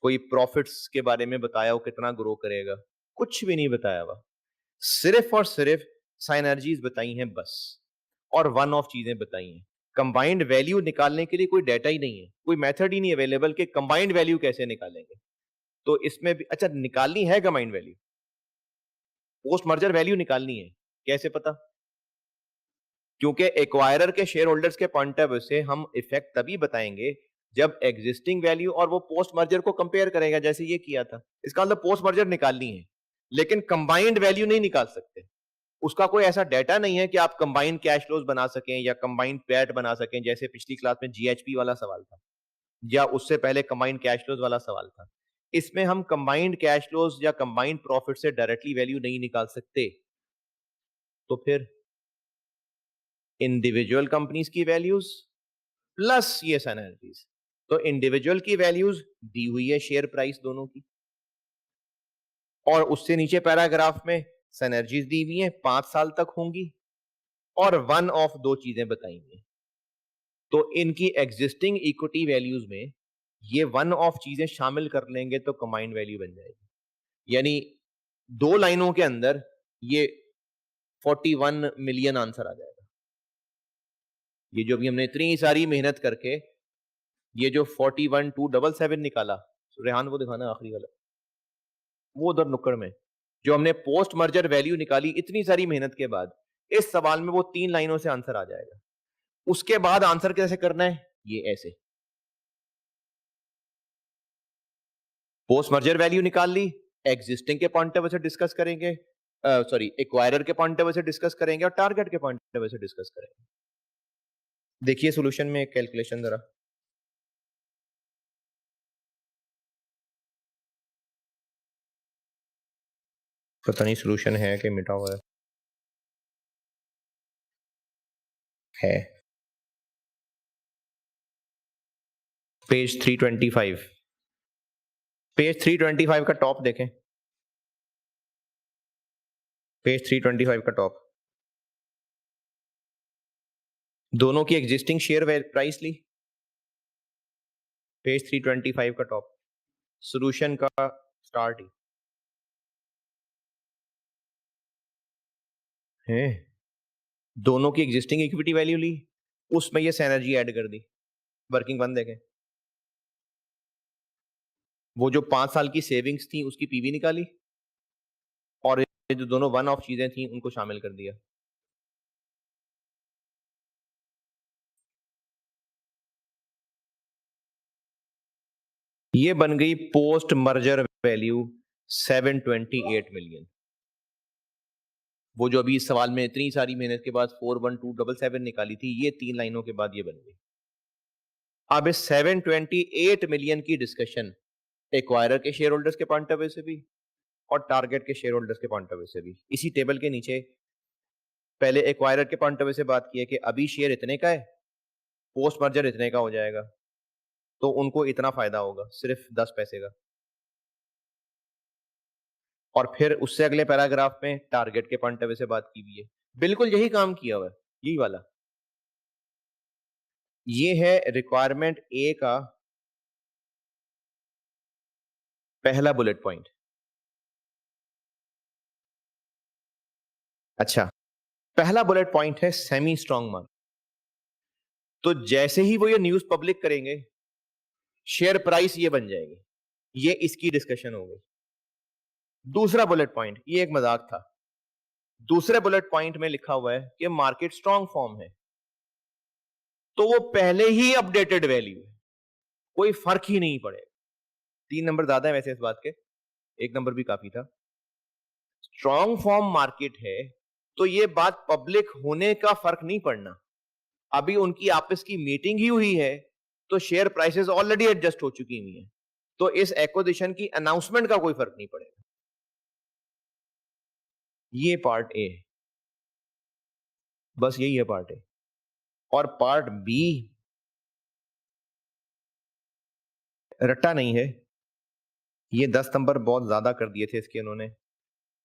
कोई प्रॉफिट्स के बारे में बताया हो कितना ग्रो करेगा, कुछ भी नहीं बताया हुआ, सिर्फ और सिर्फ साइनर्जीज बताई हैं बस, और वन ऑफ चीजें बताई हैं। कंबाइंड वैल्यू निकालने के लिए कोई डाटा ही नहीं है, कोई मेथड ही नहीं अवेलेबल कि कंबाइंड वैल्यू कैसे निकालेंगे। तो इसमें भी अच्छा निकालनी है combined value, post merger value निकालनी है, कैसे पता। क्योंकि एक्वायरर के शेयर होल्डर्स के पॉइंट ऑफ व्यू से हम इफेक्ट तभी बताएंगे जब एग्जिस्टिंग वैल्यू और वो पोस्ट मर्जर को कंपेयर करेगा, जैसे ये किया था। इसका मतलब पोस्ट मर्जर निकालनी है, लेकिन कंबाइंड वैल्यू नहीं निकाल सकते। उसका कोई ऐसा डेटा नहीं है कि आप कंबाइंड कैश फ्लोज बना सकें या कंबाइंड पैट बना सकें, जैसे पिछली क्लास में जीएचपी वाला सवाल था, या उससे पहले कंबाइंड कैश फ्लोज वाला सवाल था। इसमें हम कंबाइंड कैश फ्लोज या कंबाइंड प्रॉफिट से डायरेक्टली वैल्यू नहीं निकाल सकते। तो फिर इंडिविजुअल कंपनीज की वैल्यूज प्लस ये सिनर्जीज। तो इंडिविजुअल की वैल्यूज दी हुई है, शेयर प्राइस दोनों की, और उससे नीचे पैराग्राफ में सिनर्जीज दी हुई है, 5 साल तक होंगी, और वन ऑफ 2 चीजें बताएंगे। तो इनकी एग्जिस्टिंग इक्विटी वैल्यूज में ये वन ऑफ चीजें शामिल कर लेंगे तो कंबाइंड वैल्यू बन जाएगी। यानी 2 लाइनों के अंदर ये 41 मिलियन आंसर आ जाएगा। ये जो भी हमने इतनी सारी मेहनत करके ये जो 41,277 निकाला, रेहान वो दिखाना आखिरी वाला, वो उधर नुक्कड़ में जो हमने पोस्ट मर्जर वैल्यू निकाली इतनी सारी मेहनत के बाद, इस सवाल में वो 3 लाइनों से आंसर आ जाएगा। उसके बाद आंसर कैसे करना है, ये ऐसे पोस्ट मर्जर वैल्यू निकाल ली, एग्जिस्टिंग के पॉइंट ऑफ व्यू से डिस्कस करेंगे, सॉरी एक्वायरर के पॉइंट ऑफ व्यू से डिस्कस करेंगे, और टारगेट के पॉइंट ऑफ व्यू से डिस्कस करेंगे। देखिए सॉल्यूशन में एक कैलकुलेशन जरा, पता नहीं सॉल्यूशन है कि मिटा हुआ है। पेज 325, पेज 325 का टॉप देखें, पेज 325 का टॉप, दोनों की एग्जिस्टिंग शेयर प्राइस ली, पेज 325 का टॉप, सॉल्यूशन का स्टार्ट ही है। दोनों की एग्जिस्टिंग इक्विटी वैल्यू ली, उसमें ये सिनर्जी ऐड कर दी, वर्किंग वन देखें, वो जो 5 साल की सेविंग्स थी उसकी पीवी निकाली, और ये जो दोनों वन ऑफ चीजें थी उनको शामिल कर दिया। ये बन गई पोस्ट मर्जर वैल्यू 728 मिलियन। वो जो अभी इस सवाल में इतनी सारी मेहनत के बाद 41277 निकाली थी, ये 3 लाइनों के बाद ये बन गई। अब इस 728 मिलियन की डिस्कशन एक्वायरर के शेयर होल्डर्स के पॉइंट ऑफ व्यू से भी और टारगेट के शेयर होल्डर्स के पॉइंट ऑफ व्यू से भी, इसी टेबल के नीचे पहले एक्वायरर के पॉइंट ऑफ व्यू से बात की है कि अभी शेयर इतने का है, पोस्ट मर्जर इतने का हो जाएगा, तो उनको इतना फायदा होगा, सिर्फ 10 पैसे का। और फिर उससे अगले पैराग्राफ में टारगेट के पॉइंट ऑफ व्यू से बात की हुई है, बिल्कुल यही काम किया हुआ है, यही वाला। ये है रिक्वायरमेंट ए का पहला बुलेट पॉइंट। अच्छा, पहला बुलेट पॉइंट है सेमी स्ट्रॉन्ग मार्केट। तो जैसे ही वो ये न्यूज पब्लिक करेंगे, शेयर प्राइस ये बन जाएगी, ये इसकी डिस्कशन हो गई। दूसरा बुलेट पॉइंट, ये एक मजाक था, दूसरे बुलेट पॉइंट में लिखा हुआ है कि मार्केट स्ट्रॉन्ग फॉर्म है, तो वो पहले ही अपडेटेड वैल्यू है, कोई फर्क ही नहीं पड़ेगा। 3 नंबर ज्यादा है वैसे इस बात के, 1 नंबर भी काफी था। स्ट्रॉन्ग फॉर्म मार्केट है तो ये बात पब्लिक होने का फर्क नहीं पड़ना, अभी उनकी आपस की मीटिंग ही हुई है, तो शेयर प्राइसेस ऑलरेडी एडजस्ट हो चुकी हुई हैं, तो इस एक्विजिशन की अनाउंसमेंट का कोई फर्क नहीं पड़ेगा। ये पार्ट ए, बस यही है पार्ट ए। और पार्ट बी रट्टा नहीं है, ये 10 नंबर बहुत ज्यादा कर दिए थे इसके उन्होंने।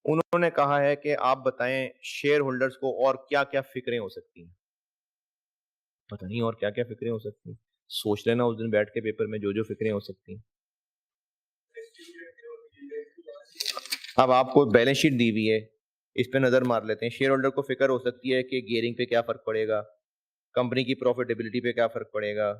उन्होंने कहा है कि आप बताएं शेयर होल्डर्स को और क्या क्या फिक्रें हो सकती हैं। पता नहीं और क्या क्या फिक्रें हो सकती हैं, सोच लेना उस दिन बैठ के पेपर में जो जो फिक्रें हो सकती हैं। अब आपको बैलेंस शीट दी हुई है, इस पे नजर मार लेते हैं। शेयर होल्डर को फिक्र हो सकती है कि गियरिंग पे क्या फर्क पड़ेगा, कंपनी की प्रॉफिटेबिलिटी पे क्या फर्क पड़ेगा,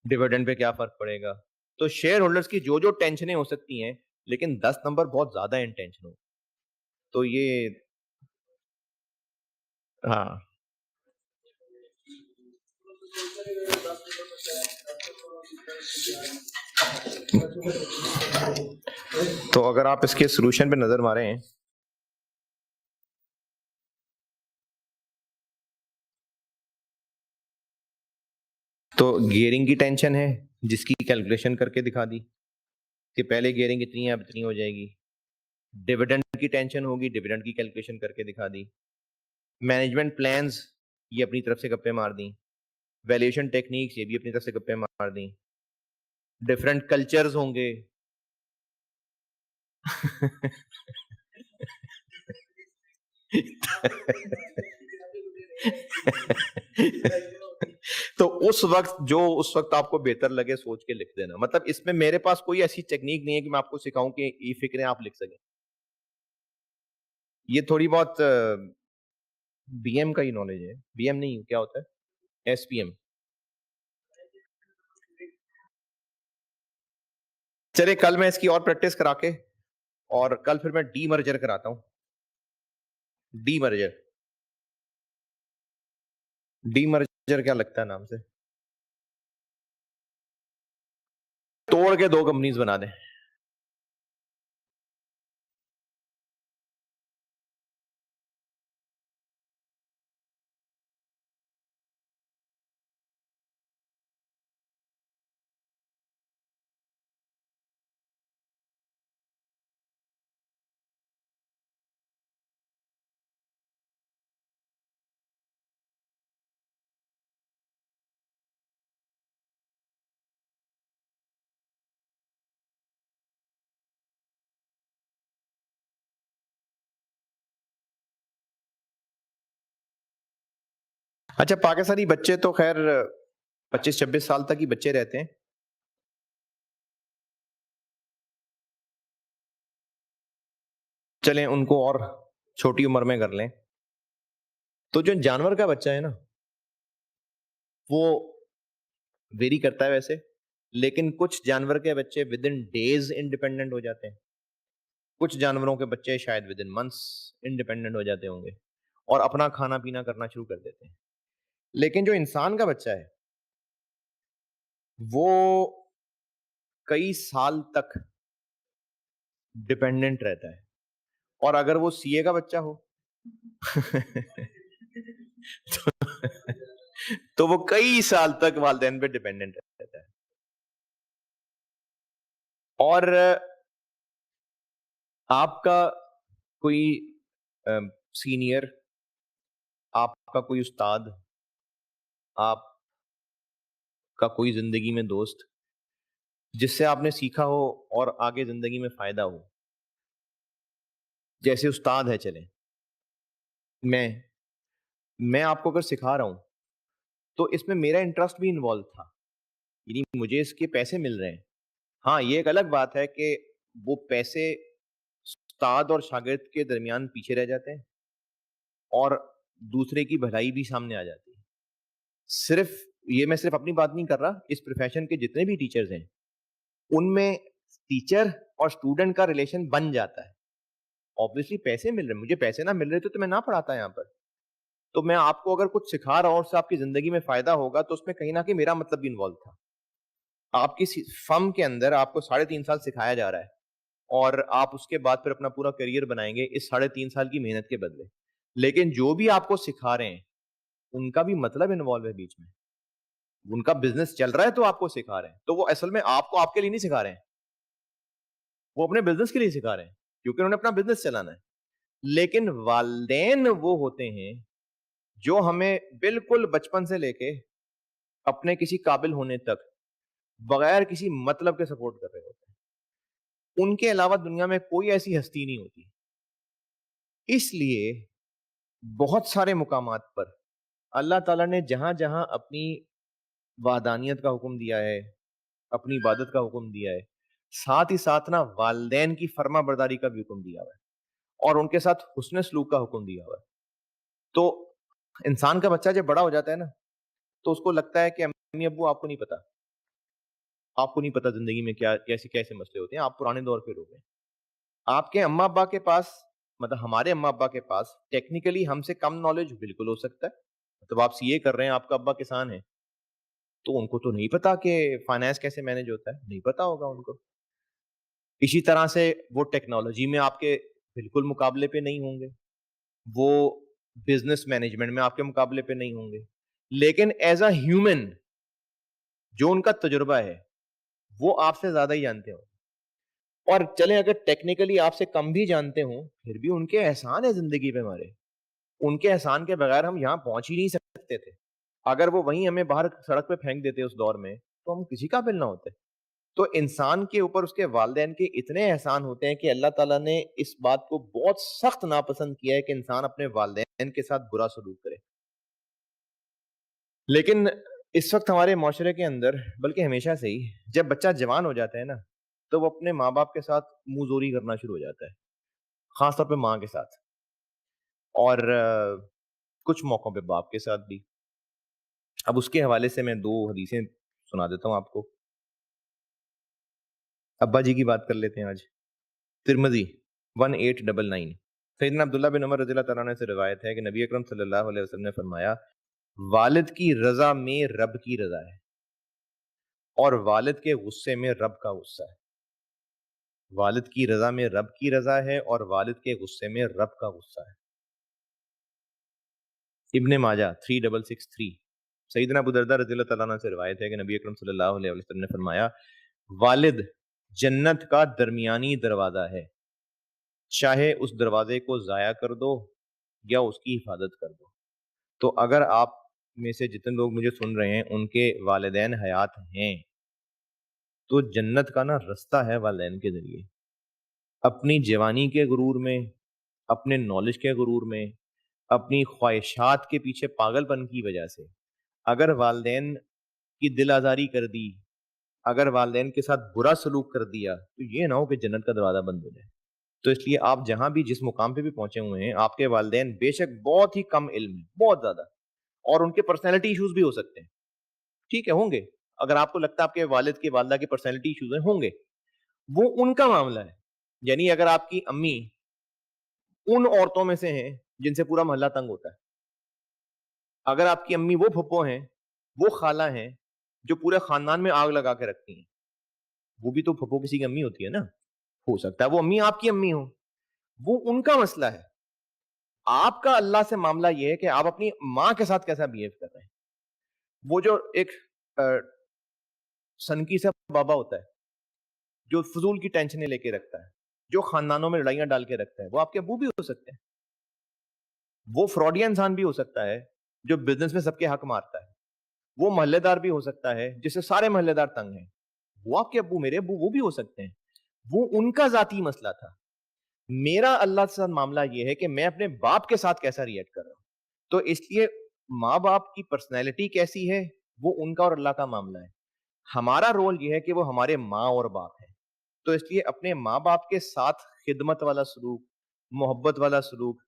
डिविडेंड पे क्या फर्क पड़ेगा। तो शेयर होल्डर्स की जो जो टेंशनें हो सकती हैं, लेकिन 10 नंबर बहुत ज्यादा इंटेंशन हो, तो ये हाँ तो अगर आप इसके सोल्यूशन पे नजर मारें, तो गियरिंग की टेंशन है जिसकी कैलकुलेशन करके दिखा दी कि पहले गियरिंग इतनी है अब इतनी हो जाएगी। डिविडेंड की टेंशन होगी, डिविडेंड की कैलकुलेशन करके दिखा दी। मैनेजमेंट प्लान्स, ये अपनी तरफ से गप्पे मार दी। वैल्यूएशन टेक्निक्स, ये भी अपनी तरफ से गप्पे मार दी। डिफरेंट कल्चर्स होंगे। तो उस वक्त आपको बेहतर लगे सोच के लिख देना। मतलब इसमें मेरे पास कोई ऐसी टेक्निक नहीं है कि मैं आपको सिखाऊं कि ये फिक्रें आप लिख सकें। ये थोड़ी बहुत बीएम का ही नॉलेज है। बीएम नहीं, क्या होता है, एसपीएम। चलिए कल मैं इसकी और प्रैक्टिस करा के, और कल फिर मैं डीमर्जर कराता हूं। डीमर्जर, डीमर्जर क्या लगता है नाम से? तोड़ के दो कंपनीज बना दें। अच्छा, पाकिस्तानी बच्चे तो खैर 25-26 साल तक ही बच्चे रहते हैं। चलें उनको और छोटी उम्र में कर लें। तो जो जानवर का बच्चा है ना, वो वेरी करता है वैसे, लेकिन कुछ जानवर के बच्चे विद इन डेज इंडिपेंडेंट हो जाते हैं। कुछ जानवरों के बच्चे शायद विद इन मंथ्स इंडिपेंडेंट हो जाते होंगे और अपना खाना पीना करना शुरू कर देते हैं। लेकिन जो इंसान का बच्चा है, वो कई साल तक डिपेंडेंट रहता है। और अगर वो सीए का बच्चा हो तो, तो वो कई साल तक वालिदैन पे डिपेंडेंट रहता है। और आपका कोई सीनियर, आपका कोई उस्ताद, आपका कोई जिंदगी में दोस्त जिससे आपने सीखा हो और आगे जिंदगी में फायदा हो, जैसे उस्ताद है, चले मैं मैं आपको अगर सिखा रहा हूं तो इसमें मेरा इंटरेस्ट भी इन्वॉल्व था, यानी मुझे इसके पैसे मिल रहे हैं। हाँ, ये एक अलग बात है कि वो पैसे उस्ताद और शागिर्द के दरमियान पीछे रह जाते हैं और दूसरे की भलाई भी सामने आ जाती है। सिर्फ ये, मैं सिर्फ अपनी बात नहीं कर रहा, इस प्रोफेशन के जितने भी टीचर्स हैं उनमें टीचर और स्टूडेंट का रिलेशन बन जाता है। ऑब्वियसली पैसे मिल रहे हैं, मुझे पैसे ना मिल रहे तो मैं ना पढ़ाता यहाँ पर। तो मैं आपको अगर कुछ सिखा रहा हूं और उससे आपकी जिंदगी में फायदा होगा तो उसमें कहीं ना कहीं मेरा मतलब भी इन्वॉल्व था। आपकी फर्म के अंदर आपको 3.5 साल सिखाया जा रहा है और आप उसके बाद फिर अपना पूरा करियर बनाएंगे इस 3.5 साल की मेहनत के बदले। लेकिन जो भी आपको सिखा रहे हैं उनका भी मतलब इन्वॉल्व है बीच में। उनका बिजनेस चल रहा है तो आपको सिखा रहे हैं, तो वो असल में आपको आपके लिए नहीं सिखा रहे हैं, वो अपने बिजनेस के लिए सिखा रहे हैं क्योंकि उन्होंने अपना बिजनेस चलाना है। लेकिन वालिदैन वो होते हैं जो हमें बिल्कुल बचपन से लेके अपने किसी काबिल होने तक बगैर किसी मतलब के सपोर्ट कर रहे होते हैं। उनके अलावा दुनिया में कोई ऐसी हस्ती नहीं होती। इसलिए बहुत सारे मुकामात पर अल्लाह ताला ने जहां जहां अपनी वादानियत का हुक्म दिया है, अपनी इबादत का हुक्म दिया है, साथ ही साथ ना वालदैन की फर्मा बरदारी का भी हुक्म दिया हुआ है और उनके साथ हुस्न सलूक का हुक्म दिया हुआ है। तो इंसान का बच्चा जब बड़ा हो जाता है ना, तो उसको लगता है कि अम्मी अब्बू आपको नहीं पता, आपको नहीं पता जिंदगी में क्या कैसे कैसे मसले होते हैं, आप पुराने दौर के लोग हैं। आपके अम्मा अब्बा के पास, मतलब हमारे अम्मा अब्बा के पास टेक्निकली हमसे कम नॉलेज बिल्कुल हो सकता है। मतलब आप सीए कर रहे हैं, आपका अब्बा किसान है, तो उनको तो नहीं पता कि फाइनेंस कैसे मैनेज होता है, नहीं पता होगा उनको। इसी तरह से वो टेक्नोलॉजी में आपके बिल्कुल मुकाबले पे नहीं होंगे, वो बिज़नेस मैनेजमेंट में आपके मुकाबले पे नहीं होंगे। लेकिन एज़ अ ह्यूमन जो उनका तजुर्बा है, वो आपसे ज़्यादा ही जानते हो। और चलें अगर टेक्निकली आपसे कम भी जानते हों, फिर भी उनके एहसान है ज़िंदगी पे हमारे। उनके एहसान के बगैर हम यहाँ पहुँच ही नहीं सकते थे। अगर वो वहीं हमें बाहर सड़क पे फेंक देते उस दौर में, तो हम किसी काबिल ना होते। तो इंसान के ऊपर उसके वालिदैन के इतने एहसान होते हैं कि अल्लाह ताला ने इस बात को बहुत सख्त नापसंद किया है कि इंसान अपने वालिदैन के साथ बुरा सलूक करे। लेकिन इस वक़्त हमारे माशरे के अंदर, बल्कि हमेशा से ही, जब बच्चा जवान हो जाता है ना, तो वो अपने माँ-बाप के साथ मुँहज़ोरी करना शुरू हो जाता है, ख़ास तौर पे माँ के साथ और कुछ मौकों पे बाप के साथ भी। अब उसके हवाले से मैं 2 हदीसें सुना देता हूँ आपको। अब्बा जी की बात कर लेते हैं आज। तिर्मिज़ी 1899 सैयदना अब्दुल्लाह बिन उमर रज़ियल्लाहु तआला अन्हु से रिवायत है कि नबी अकरम सल्लल्लाहु अलैहि वसल्लम ने फरमाया, वालिद की रज़ा में रब की रज़ा है और वालिद के गुस्से में रब का गुस्सा है। वालिद की रज़ा में रब की रज़ा है और वालिद के गुस्से में रब का गुस्सा है। इब्न माजा 3663 सैयदना अबू दरदा रज़ियल्लाहु तआला अन्हु से रिवायत है कि नबी अकरम सल्लल्लाहु अलैहि वसल्लम ने फरमाया, वालिद जन्नत का दरमियानी दरवाज़ा है, चाहे उस दरवाज़े को ज़ाया कर दो या उसकी हिफाज़त कर दो। तो अगर आप में से जितने लोग मुझे सुन रहे हैं, उनके वालिदैन हयात हैं, तो जन्नत का ना रास्ता है वालिदैन के ज़रिए। अपनी जवानी के गुरूर में, अपने नॉलेज के गुरूर में, अपनी ख्वाहिशात के पीछे पागलपन की वजह से, अगर वालिदैन की दिल आज़ारी कर दी, अगर वालिदैन के साथ बुरा सलूक कर दिया, तो ये ना हो कि जन्नत का दरवाज़ा बंद हो जाए। तो इसलिए आप जहाँ भी जिस मुकाम पे भी पहुँचे हुए हैं, आपके वालिदैन बेशक बहुत ही कम इल्म हैं, बहुत ज़्यादा और उनके पर्सनैलिटी इश्यूज़ भी हो सकते हैं। ठीक है, होंगे। अगर आपको लगता है आपके वालिद की वालिदा की पर्सनैलिटी इश्यूज़ हैं, होंगे। वो उनका मामला है। यानी अगर आपकी अम्मी उन औरतों में से हैं, जिनसे पूरा मोहल्ला तंग होता है। अगर आपकी अम्मी वो फुप्पो हैं, वो खाला हैं, जो पूरे खानदान में आग लगा के रखती हैं। वो भी तो फुप्पो किसी की अम्मी होती है ना? हो सकता है वो अम्मी आपकी अम्मी हो। वो उनका मसला है। आपका अल्लाह से मामला ये है कि आप अपनी माँ के साथ कैसा बिहेव कर रहे हैं। वो जो एक अ, सनकी सा बाबा होता है, जो फ़ुज़ूल की टेंशनें लेके रखता है, जो खानदानों में लड़ाइयाँ डाल के रखता है, वो आपके अब्बू भी हो सकते हैं। वो फ्रॉडिया इंसान भी हो सकता है, जो बिज़नेस में सबके हक मारता है। वो मोहल्लेदार भी हो सकता है, जिससे सारे मोहल्लेदार तंग हैं। वो आपके अब्बू, मेरे अब्बू, वो भी हो सकते हैं। वो उनका ज़ाती मसला था। मेरा अल्लाह के साथ मामला ये है कि मैं अपने बाप के साथ कैसा रिएक्ट कर रहा हूँ। तो इसलिए माँ-बाप की पर्सनैलिटी कैसी है, वो उनका और अल्लाह का मामला है। हमारा रोल ये है कि वो हमारे माँ और बाप हैं। तो इसलिए अपने माँ-बाप के साथ खिदमत वाला सलूक, मोहब्बत वाला सलूक,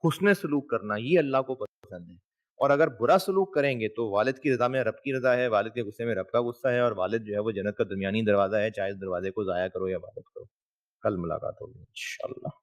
हुस्न सलूक करना, ये अल्लाह को पसंद है। और अगर बुरा सलूक करेंगे तो वालिद की रज़ा में रब की रज़ा है, वालिद के गुस्से में रब का गुस्सा है और वालिद जो है वो जन्नत का दरमियानी दरवाज़ा है, चाहे इस दरवाज़े को ज़ाया करो या इबादत करो। कल मुलाकात होगी इंशाअल्लाह।